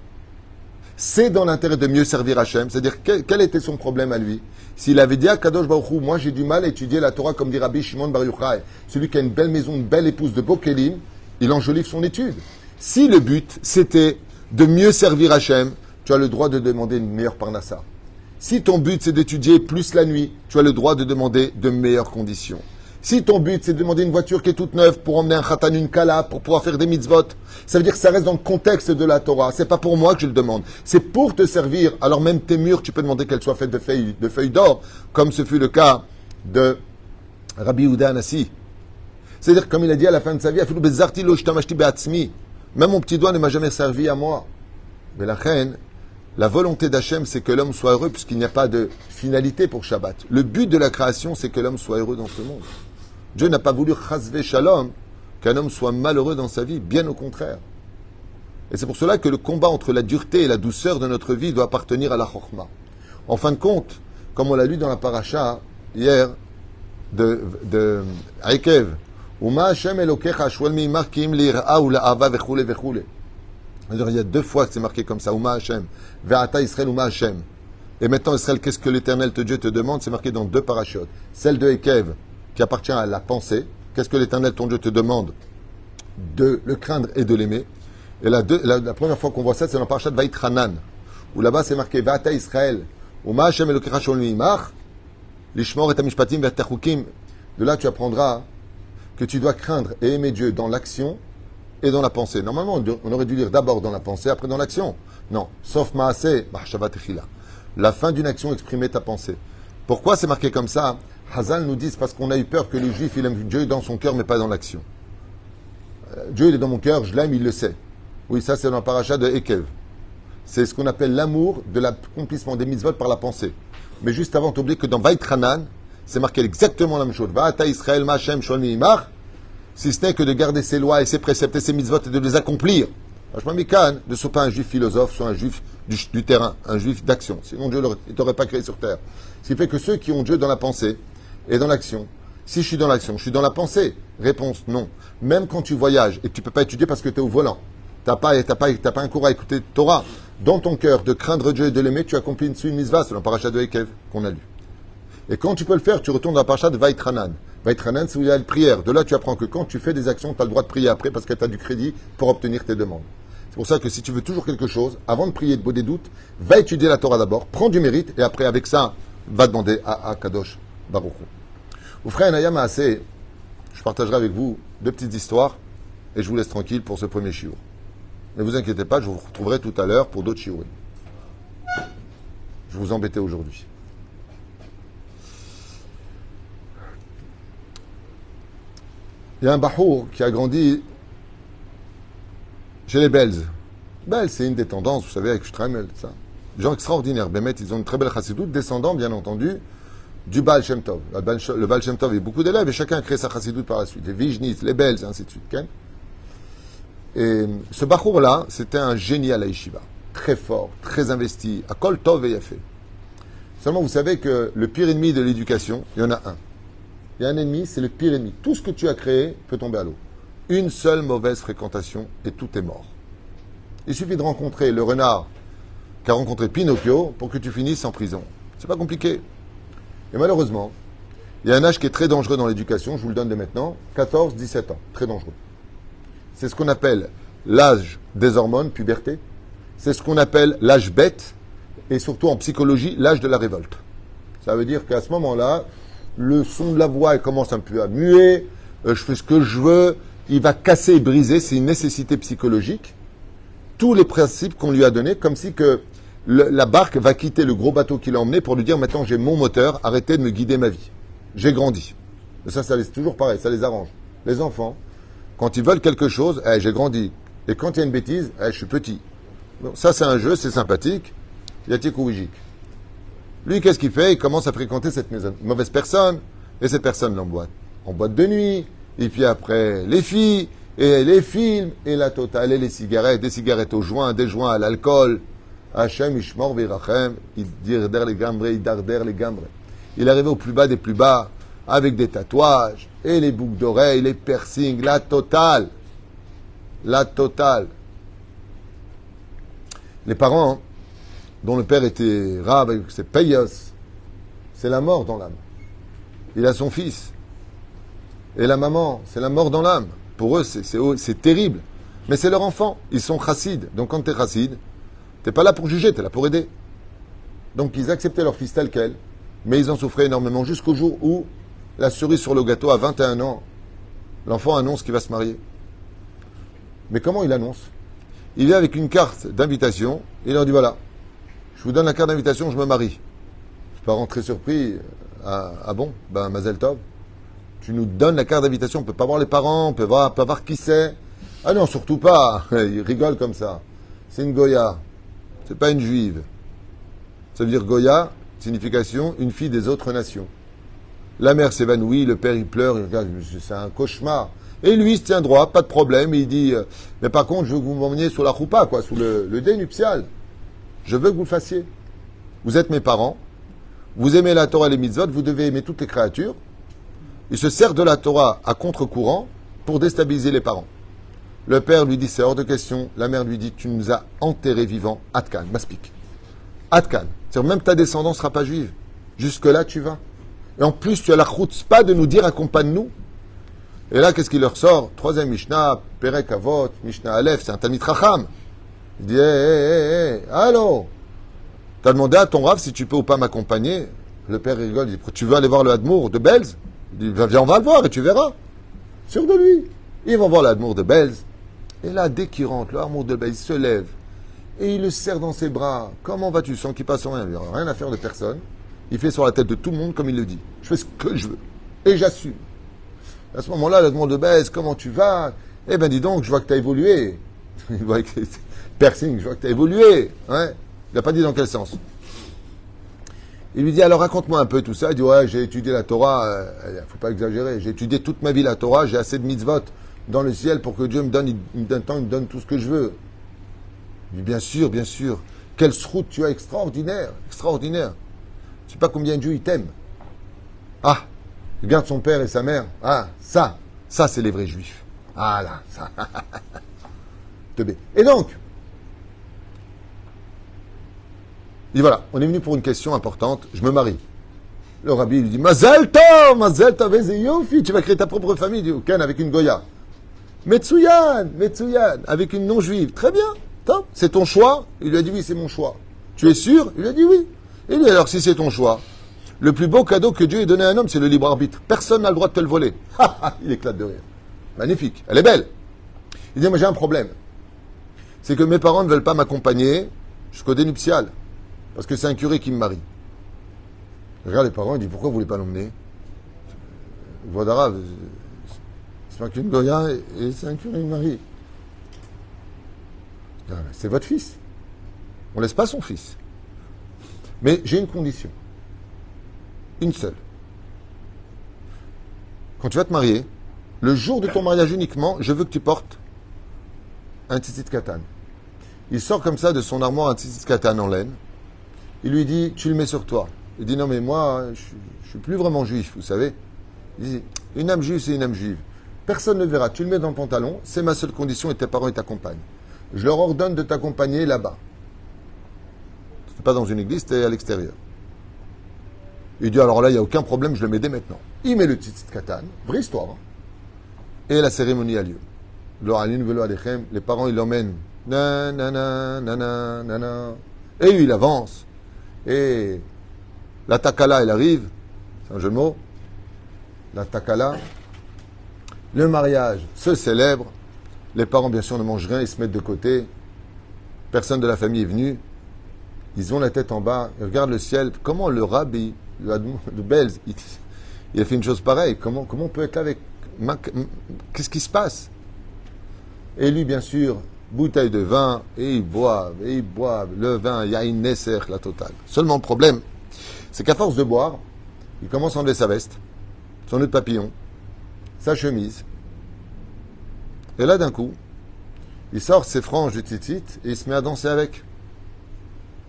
c'est dans l'intérêt de mieux servir Hachem. C'est-à-dire, quel était son problème à lui? S'il avait dit à Kadosh Baruch Hu, moi j'ai du mal à étudier la Torah comme dit Rabbi Shimon Bar Yochai, celui qui a une belle maison, une belle épouse de beaux kélim, il enjolive son étude. Si le but, c'était de mieux servir Hachem, tu as le droit de demander une meilleure parnassa. Si ton but, c'est d'étudier plus la nuit, tu as le droit de demander de meilleures conditions. Si ton but, c'est de demander une voiture qui est toute neuve pour emmener un khatan, une kala, pour pouvoir faire des mitzvot, ça veut dire que ça reste dans le contexte de la Torah. C'est pas pour moi que je le demande. C'est pour te servir. Alors même tes murs, tu peux demander qu'elles soient faites de feuilles d'or, comme ce fut le cas de Rabbi Yehuda Anassi. C'est-à-dire, comme il a dit à la fin de sa vie, même mon petit doigt ne m'a jamais servi à moi. Mais la reine, la volonté d'Hachem, c'est que l'homme soit heureux, puisqu'il n'y a pas de finalité pour Shabbat. Le but de la création, c'est que l'homme soit heureux dans ce monde. Dieu n'a pas voulu chasvé shalom, qu'un homme soit malheureux dans sa vie, bien au contraire. Et c'est pour cela que le combat entre la dureté et la douceur de notre vie doit appartenir à la chokhmah. En fin de compte, comme on l'a lu dans la paracha hier de Aikev, Uma Hashem Elokecha Shwel Mimar Kim Lir'a ou La'ava vechule vechule. Il y a 2 fois que c'est marqué comme ça, Uma Hashem, Ve'ata Israël Uma Hashem. Et maintenant Israël, qu'est-ce que l'Éternel Dieu te demande? C'est marqué dans 2 parachutes. Celle de Aikev, qui appartient à la pensée. Qu'est-ce que l'Éternel ton Dieu te demande? De le craindre et de l'aimer. Et la première fois qu'on voit ça, c'est dans la parashat Vaïtranan, où là-bas c'est marqué Ve'ata Israël Uma Hashem Elokecha Shwel Mimar Lishmor et Amishpatim Ve'atachukim. De là tu apprendras que tu dois craindre et aimer Dieu dans l'action et dans la pensée. Normalement, on aurait dû lire d'abord dans la pensée, après dans l'action. Non, sauf Maaseh, Mahshavat Echila. La fin d'une action, exprimer ta pensée. Pourquoi c'est marqué comme ça? Hazal nous dit, c'est parce qu'on a eu peur que le juif, il aime Dieu dans son cœur, mais pas dans l'action. Dieu, il est dans mon cœur, je l'aime, il le sait. Oui, ça c'est dans la paracha de Ekev. C'est ce qu'on appelle l'amour de l'accomplissement des mitzvot par la pensée. Mais juste avant, t'oublies que dans Vaïtranan, c'est marqué exactement la même chose. Va'ata Israël ma'Hashem shol mi'imach, si ce n'est que de garder ses lois et ses préceptes et ses mitzvot et de les accomplir. Franchement, Mikan ne soit pas un juif philosophe, soit un juif du terrain, un juif d'action. Sinon Dieu ne t'aurait pas créé sur terre. Ce qui fait que ceux qui ont Dieu dans la pensée et dans l'action, si je suis dans l'action, je suis dans la pensée. Réponse non. Même quand tu voyages et que tu ne peux pas étudier parce que tu es au volant, t'as pas un cours à écouter Torah, dans ton cœur, de craindre Dieu et de l'aimer, tu accomplis une mitzvah, c'est dans le parasha de Ekev qu'on a lu. Et quand tu peux le faire, tu retournes dans la parasha de Vaïtranan. Vaïtranan, c'est où il y a la prière. De là, tu apprends que quand tu fais des actions, tu as le droit de prier après parce que tu as du crédit pour obtenir tes demandes. C'est pour ça que si tu veux toujours quelque chose, avant de prier, de beau des doutes, va étudier la Torah d'abord, prends du mérite, et après, avec ça, va demander à Kadosh Baruch Hu. Vous ferez un ayam assez, je partagerai avec vous 2 petites histoires, et je vous laisse tranquille pour ce premier shiur. Ne vous inquiétez pas, je vous retrouverai tout à l'heure pour d'autres shiurim. Je vous embêtais aujourd'hui. Il y a un bahour qui a grandi chez les Belges. Belges, c'est une des tendances, vous savez, avec Stremel, ça. Des gens extraordinaires. Bémet, ils ont une très belle chassidoute, descendant, bien entendu, du Baal Shem Tov. Le Baal Shem Tov, il y a beaucoup d'élèves et chacun a créé sa chassidoute par la suite. Les Vijnis, les Belges, et ainsi de suite. Okay. Et ce bahour-là, c'était un génie à la yeshiva. Très fort, très investi, à Kol Tov et Yafé. Seulement, vous savez que le pire ennemi de l'éducation, il y en a un. Il y a un ennemi, c'est le pire ennemi. Tout ce que tu as créé peut tomber à l'eau. Une seule mauvaise fréquentation et tout est mort. Il suffit de rencontrer le renard qu'a rencontré Pinocchio pour que tu finisses en prison. C'est pas compliqué. Et malheureusement, il y a un âge qui est très dangereux dans l'éducation, je vous le donne dès maintenant, 14-17 ans, très dangereux. C'est ce qu'on appelle l'âge des hormones, puberté. C'est ce qu'on appelle l'âge bête et surtout en psychologie, l'âge de la révolte. Ça veut dire qu'à ce moment-là, le son de la voix il commence un peu à muer, je fais ce que je veux, il va casser et briser, c'est une nécessité psychologique. Tous les principes qu'on lui a donnés, comme si que la barque va quitter le gros bateau qu'il a emmené pour lui dire maintenant j'ai mon moteur, arrêtez de me guider ma vie. J'ai grandi. Mais ça c'est toujours pareil, ça les arrange. Les enfants, quand ils veulent quelque chose, j'ai grandi. Et quand il y a une bêtise, je suis petit. Donc, ça c'est un jeu, c'est sympathique. Yatik ou Wijik. Lui, qu'est-ce qu'il fait? Il commence à fréquenter cette maison. Une mauvaise personne, et cette personne l'emboîte. En boîte de nuit, et puis après, les filles, et les films, et la totale, et les cigarettes, des cigarettes au joint, des joints à l'alcool. Hachem, Ishmor, Virachem, il dirder les gambre, il darder les gambre. Il est arrivé au plus bas des plus bas, avec des tatouages, et les boucles d'oreilles, les piercings, la totale. La totale. Les parents, dont le père était Rab, c'est Payos. C'est la mort dans l'âme. Il a son fils. Et la maman, c'est la mort dans l'âme. Pour eux, c'est terrible. Mais c'est leur enfant. Ils sont chassides. Donc quand tu es chassid, tu n'es pas là pour juger, tu es là pour aider. Donc ils acceptaient leur fils tel quel, mais ils en souffraient énormément jusqu'au jour où la cerise sur le gâteau, à 21 ans, l'enfant annonce qu'il va se marier. Mais comment il annonce? Il vient avec une carte d'invitation, et il leur dit voilà, je vous donne la carte d'invitation, je me marie. Je pas rentrer surpris. Ah bon? Ben Mazel Tov. Tu nous donnes la carte d'invitation, on ne peut pas voir les parents, on ne peut pas voir qui c'est. Ah non, surtout pas. Ils rigolent comme ça. C'est une Goya. C'est pas une juive. Ça veut dire Goya, signification, une fille des autres nations. La mère s'évanouit, le père il pleure, il regarde, c'est un cauchemar. Et lui il se tient droit, pas de problème, il dit, mais par contre je veux que vous m'emmeniez sous la choupa, quoi, sous le dé nuptial. Je veux que vous le fassiez. Vous êtes mes parents, vous aimez la Torah et les mitzvot, vous devez aimer toutes les créatures. Il se sert de la Torah à contre-courant pour déstabiliser les parents. Le père lui dit, c'est hors de question. La mère lui dit, tu nous as enterrés vivants. Atkan, Maspik. Atkan. C'est-à-dire, même ta descendance ne sera pas juive. Jusque-là, tu vas. Et en plus, tu as la chutzpah de nous dire, accompagne-nous. Et là, qu'est-ce qu'il leur sort? Troisième Mishnah, Perek Avot, Mishnah Aleph, c'est un Talmid Chacham. Il dit, allô? T'as demandé à ton Rav si tu peux ou pas m'accompagner? Le père rigole, il dit, tu veux aller voir le Hadmour de Belz? Il dit, viens, on va le voir et tu verras. Sûr de lui. Ils vont voir le Hadmour de Belz. Et là, dès qu'il rentre, le Hadmour de Belz, il se lève. Et il le serre dans ses bras. Comment vas-tu? Sans qu'il passe rien. Il n'y a rien à faire de personne. Il fait sur la tête de tout le monde comme il le dit. Je fais ce que je veux. Et j'assume. À ce moment-là, le Hadmour de Belz, comment tu vas? Eh ben dis donc, je vois que tu as évolué. Il voit que piercing, je vois que tu as évolué. Ouais. Il n'a pas dit dans quel sens. Il lui dit, alors raconte-moi un peu tout ça. Il dit, ouais, j'ai étudié la Torah. Il ne faut pas exagérer. J'ai étudié toute ma vie la Torah. J'ai assez de mitzvot dans le ciel pour que Dieu me donne, il me donne temps, il me donne tout ce que je veux. Il dit, bien sûr, bien sûr. Quelle route tu as extraordinaire, extraordinaire. Je ne sais pas combien de Dieu il t'aime. Ah, regarde son père et sa mère. Ah, ça c'est les vrais juifs. Ah là, ça. Teubé. Et donc, il dit voilà, on est venu pour une question importante, je me marie. Le rabbi lui dit, Mazel Tov, Yofi, tu vas créer ta propre famille, il dit, ok, avec une Goya. Metsuyan, avec une non-juive. Très bien, top, c'est ton choix? Il lui a dit oui, c'est mon choix. Tu es sûr? Il lui a dit oui. Et lui, alors si c'est ton choix, le plus beau cadeau que Dieu ait donné à un homme, c'est le libre arbitre. Personne n'a le droit de te le voler. Il éclate de rire. Magnifique, elle est belle. Il dit, moi j'ai un problème. C'est que mes parents ne veulent pas m'accompagner jusqu'au dénuptial. Parce que c'est un curé qui me marie. Regarde les parents, il dit, pourquoi vous ne voulez pas l'emmener? Voix d'arabe, c'est pas qu'une Goya et c'est un curé qui me marie. C'est votre fils. On ne laisse pas son fils. Mais j'ai une condition. Une seule. Quand tu vas te marier, le jour de ton mariage uniquement, je veux que tu portes un tzitzit katan. Il sort comme ça de son armoire un tzitzit katan en laine. Il lui dit, tu le mets sur toi. Il dit, non mais moi, je suis plus vraiment juif, vous savez. Il dit, une âme juive, c'est une âme juive. Personne ne le verra. Tu le mets dans le pantalon, c'est ma seule condition et tes parents ils t'accompagnent. Je leur ordonne de t'accompagner là-bas. C'était pas dans une église, c'était à l'extérieur. Il dit, alors là, il n'y a aucun problème, je le mets dès maintenant. Il met le tzitzit katan, vraie histoire. Hein. Et la cérémonie a lieu. Les parents, ils l'emmènent. Et lui, il avance. Et la takala, elle arrive. C'est un jeu de mots. La takala. Le mariage se célèbre. Les parents, bien sûr, ne mangent rien. Ils se mettent de côté. Personne de la famille est venu. Ils ont la tête en bas. Ils regardent le ciel. Comment le rabbi, de Belz, il a fait une chose pareille. Comment on peut être là avec... Qu'est-ce qui se passe? Et lui, bien sûr, bouteille de vin, et ils boivent. Le vin, il y a une nesser, la totale. Seulement, le problème, c'est qu'à force de boire, il commence à enlever sa veste, son nœud de papillon, sa chemise. Et là, d'un coup, il sort ses franges de tzitzit et il se met à danser avec.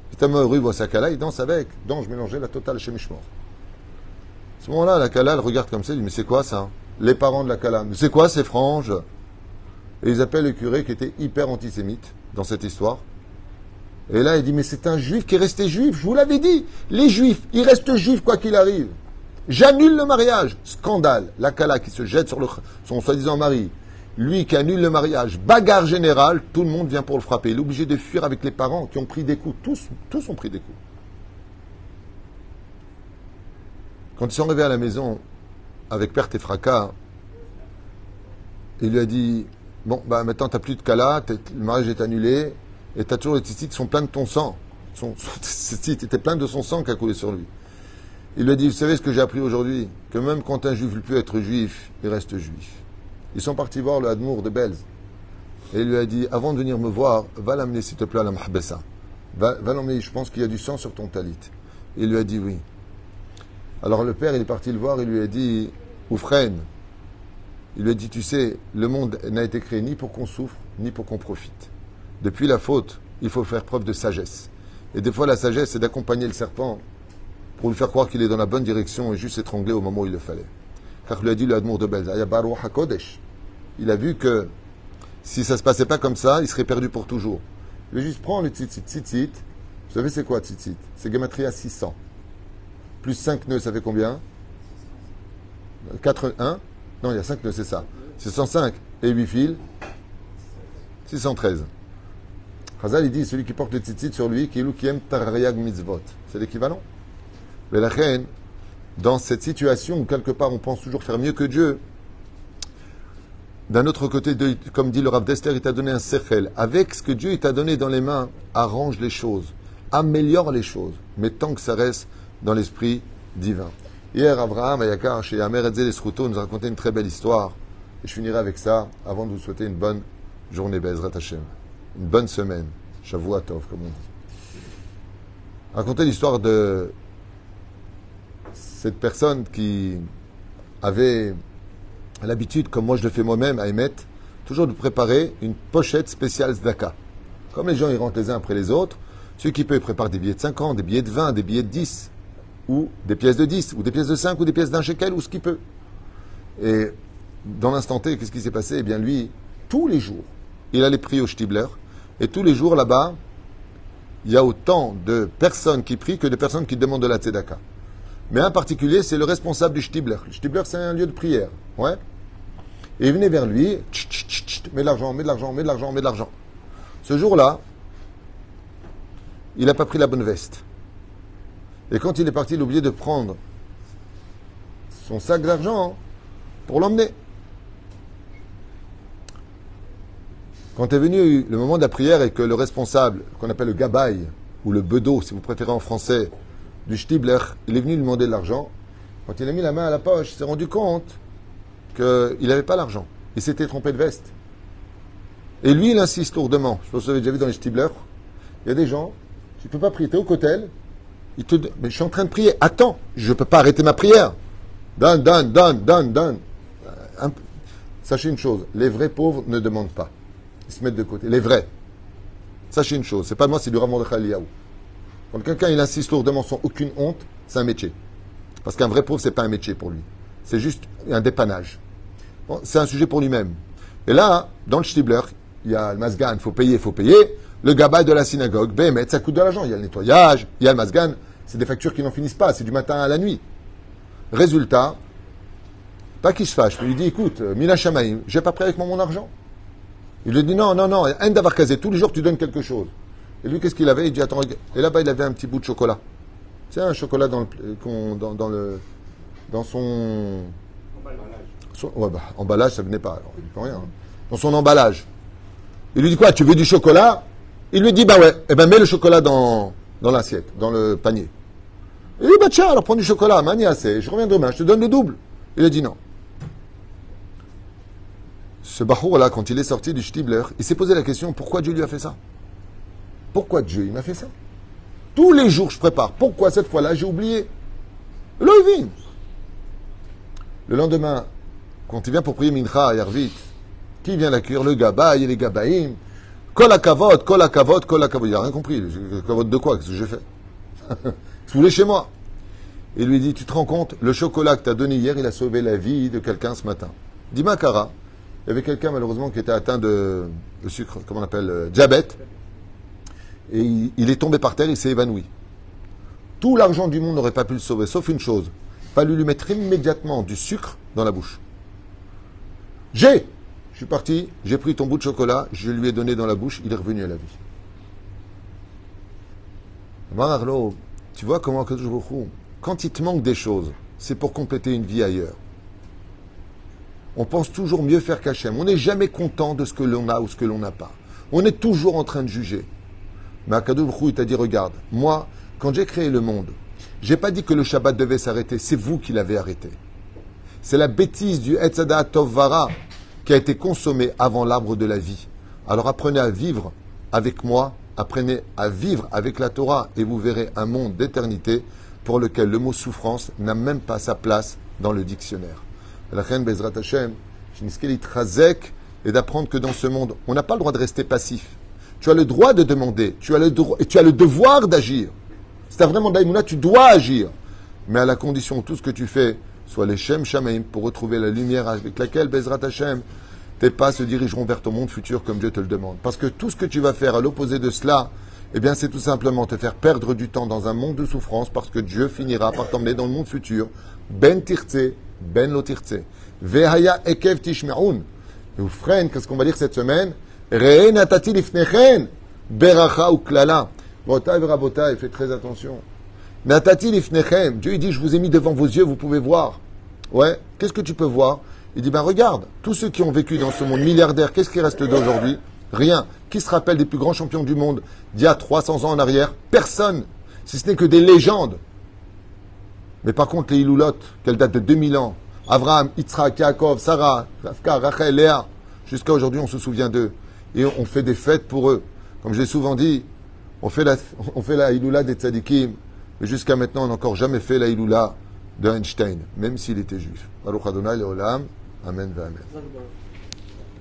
Il est tellement heureux, il voit sa kala, il danse avec. Danse mélangée, la totale chez Mishmor. À ce moment-là, la kala, elle regarde comme ça, elle dit, mais c'est quoi ça? Les parents de la kala, mais c'est quoi ces franges? Et ils appellent le curé qui était hyper antisémite dans cette histoire. Et là, il dit, mais c'est un juif qui est resté juif. Je vous l'avais dit. Les juifs, ils restent juifs quoi qu'il arrive. J'annule le mariage. Scandale. La Kala qui se jette sur son soi-disant mari. Lui qui annule le mariage. Bagarre générale. Tout le monde vient pour le frapper. Il est obligé de fuir avec les parents qui ont pris des coups. Tous ont pris des coups. Quand ils sont arrivés à la maison, avec perte et fracas, il lui a dit, bon, bah maintenant t'as plus de Kala, le mariage est annulé, et t'as toujours les tzitzit qui sont pleins de ton sang. Son tzitzit était plein de son sang qui a coulé sur lui. Il lui a dit, vous savez ce que j'ai appris aujourd'hui? Que même quand un juif ne peut être juif, il reste juif. Ils sont partis voir le Hadmour de Belz. Et il lui a dit, avant de venir me voir, va l'amener s'il te plaît à la Mahbessa. Va l'emmener, je pense qu'il y a du sang sur ton talit. Il lui a dit oui. Alors le père, il est parti le voir, il lui a dit, Oufren, il lui a dit, tu sais, le monde n'a été créé ni pour qu'on souffre, ni pour qu'on profite. Depuis la faute, il faut faire preuve de sagesse. Et des fois, la sagesse, c'est d'accompagner le serpent pour lui faire croire qu'il est dans la bonne direction et juste étrangler au moment où il le fallait. Car lui a dit le Hadmour de Belz, il a vu que si ça ne se passait pas comme ça, il serait perdu pour toujours. Il veut juste prendre le tzitzit. Tzitzit, vous savez c'est quoi tzitzit? C'est Gematria 600. Plus 5 nœuds, ça fait combien? 4, 1? Non, il y a 5 nœuds, c'est ça. 605 et 8 fils, 613. Chazal, il dit, celui qui porte le tzitzit sur lui, qui aime tarariag mitzvot. C'est l'équivalent. Mais la reine, dans cette situation où quelque part on pense toujours faire mieux que Dieu, d'un autre côté, comme dit le Rav Dester, il t'a donné un sechel. Avec ce que Dieu t'a donné dans les mains, arrange les choses, améliore les choses, mais tant que ça reste dans l'esprit divin. Hier, Abraham Ayakar, chez Amer Edzel Esruto, nous a raconté une très belle histoire. Et je finirai avec ça, avant de vous souhaiter une bonne journée, Bezrat Hashem. Une bonne semaine. Shavua Tov, comme on dit. Raconter l'histoire de cette personne qui avait l'habitude, comme moi je le fais moi-même, à émettre, toujours de préparer une pochette spéciale Zdaka. Comme les gens ils rentrent les uns après les autres, celui qui peut, il prépare des billets de 50, des billets de 20, des billets de 10, ou des pièces de 10, ou des pièces de 5, ou des pièces d'un shekel, ou ce qu'il peut. Et dans l'instant T, qu'est-ce qui s'est passé? Eh bien lui, tous les jours, il allait prier au Shtibler, et tous les jours là-bas, il y a autant de personnes qui prient que de personnes qui demandent de la tzedaka. Mais en particulier, c'est le responsable du Shtibler. Le Shtibler, c'est un lieu de prière. Ouais. Et il venait vers lui, mets de l'argent, mets de l'argent, mets de l'argent, mets de l'argent. Ce jour-là, il n'a pas pris la bonne veste. Et quand il est parti, il a oublié de prendre son sac d'argent pour l'emmener. Quand est venu le moment de la prière et que le responsable, qu'on appelle le gabaï, ou le bedeau, si vous préférez en français, du Shtibler, il est venu lui demander de l'argent. Quand il a mis la main à la poche, il s'est rendu compte qu'il n'avait pas l'argent. Il s'était trompé de veste. Et lui, il insiste lourdement. Je pense que vous avez déjà vu dans les Shtibler. Il y a des gens, tu ne peux pas prier, tu es au cotel, mais je suis en train de prier. Attends, je ne peux pas arrêter ma prière. Donne. Sachez une chose, les vrais pauvres ne demandent pas. Ils se mettent de côté. Les vrais. Sachez une chose, c'est pas moi, c'est du Rav Mordechai Eliyahu. Quand quelqu'un il insiste lourdement sans aucune honte, c'est un métier. Parce qu'un vrai pauvre, c'est pas un métier pour lui. C'est juste un dépannage. Bon, c'est un sujet pour lui-même. Et là, dans le Shtibler, il y a le Masgan, il faut payer. Le gabaï de la synagogue, Béhémet, ça coûte de l'argent. Il y a le nettoyage, il y a le Masgan. C'est des factures qui n'en finissent pas, c'est du matin à la nuit. Résultat, pas qu'il se fâche, mais il lui dit, écoute, Mina Shamaïm, j'ai pas pris avec moi mon argent. Il lui dit, non, un d'avoir casé, tous les jours tu donnes quelque chose. Et lui, qu'est-ce qu'il avait? Il dit, attends, regarde. Et là-bas, il avait un petit bout de chocolat. Tu sais, un chocolat dans son emballage, ça venait pas, alors, il peut rien. Hein. Dans son emballage. Il lui dit quoi? Tu veux du chocolat? Il lui dit, bah ouais, eh ben mets le chocolat dans l'assiette, dans le panier. Il dit, bah tiens, alors prends du chocolat, manie assez, je reviens demain, je te donne le double. Il a dit non. Ce Bahour-là, quand il est sorti du Shtibler, il s'est posé la question, pourquoi Dieu lui a fait ça? Pourquoi Dieu, il m'a fait ça? Tous les jours, je prépare. Pourquoi cette fois-là, j'ai oublié? L'Oivin. Le lendemain, quand il vient pour prier Mincha à Yarvit, qui vient l'accueillir? Le Gabaï et les Gabaïm. Kol hakavod. Il n'a rien compris. Le kavod de quoi? Qu'est-ce que j'ai fait? Si vous voulez chez moi. Il lui dit, tu te rends compte, le chocolat que tu as donné hier, il a sauvé la vie de quelqu'un ce matin. Dis Makara. Il y avait quelqu'un, malheureusement, qui était atteint de sucre, comment on appelle, diabète. et il est tombé par terre, il s'est évanoui. Tout l'argent du monde n'aurait pas pu le sauver, sauf une chose. Il fallait lui mettre immédiatement du sucre dans la bouche. Je suis parti, j'ai pris ton bout de chocolat, je lui ai donné dans la bouche, il est revenu à la vie. Mararlo, tu vois comment quand il te manque des choses, c'est pour compléter une vie ailleurs. On pense toujours mieux faire qu'Hachem. On n'est jamais content de ce que l'on a ou ce que l'on n'a pas. On est toujours en train de juger. Mais Akadosh Baruch Hu, il t'a dit, regarde, moi, quand j'ai créé le monde, j'ai pas dit que le Shabbat devait s'arrêter, c'est vous qui l'avez arrêté. C'est la bêtise du Etzada Tov Vara qui a été consommée avant l'arbre de la vie. Alors apprenez à vivre avec moi, apprenez à vivre avec la Torah et vous verrez un monde d'éternité pour lequel le mot souffrance n'a même pas sa place dans le dictionnaire. La reine Bezrat Hashem, et d'apprendre que dans ce monde, on n'a pas le droit de rester passif. Tu as le droit de demander, tu as le devoir d'agir. C'est vraiment d'aïmouna, tu dois agir. Mais à la condition que tout ce que tu fais soit les Shem Shamaim pour retrouver la lumière avec laquelle Bezrat Hashem, tes pas se dirigeront vers ton monde futur comme Dieu te le demande. Parce que tout ce que tu vas faire à l'opposé de cela, eh bien c'est tout simplement te faire perdre du temps dans un monde de souffrance parce que Dieu finira par t'emmener dans le monde futur. Ben tirtse, ben lo tirtse. Vehaya ekev tishme'un. Et ou frère, qu'est-ce qu'on va dire cette semaine? Re'e natati lifnechen, beracha ou klala. Botaï verabotaï, faites très attention. Natati lifnechem. Dieu il dit, je vous ai mis devant vos yeux, vous pouvez voir. Ouais, qu'est-ce que tu peux voir? Il dit, ben regarde, tous ceux qui ont vécu dans ce monde milliardaire, qu'est-ce qui reste d'aujourd'hui? Rien. Qui se rappelle des plus grands champions du monde d'il y a 300 ans en arrière? Personne. Si ce n'est que des légendes. Mais par contre, les Iloulot, qu'elles datent de 2000 ans, Abraham, Yitzhak, Yaakov, Sarah, Rafka, Rachel, Léa, jusqu'à aujourd'hui, on se souvient d'eux. Et on fait des fêtes pour eux. Comme je l'ai souvent dit, on fait la Iloula des Tzadikim, mais jusqu'à maintenant, on n'a encore jamais fait la Iloula de Einstein, même s'il était juif. Baruch Adonai Leolam. Amen, Amen.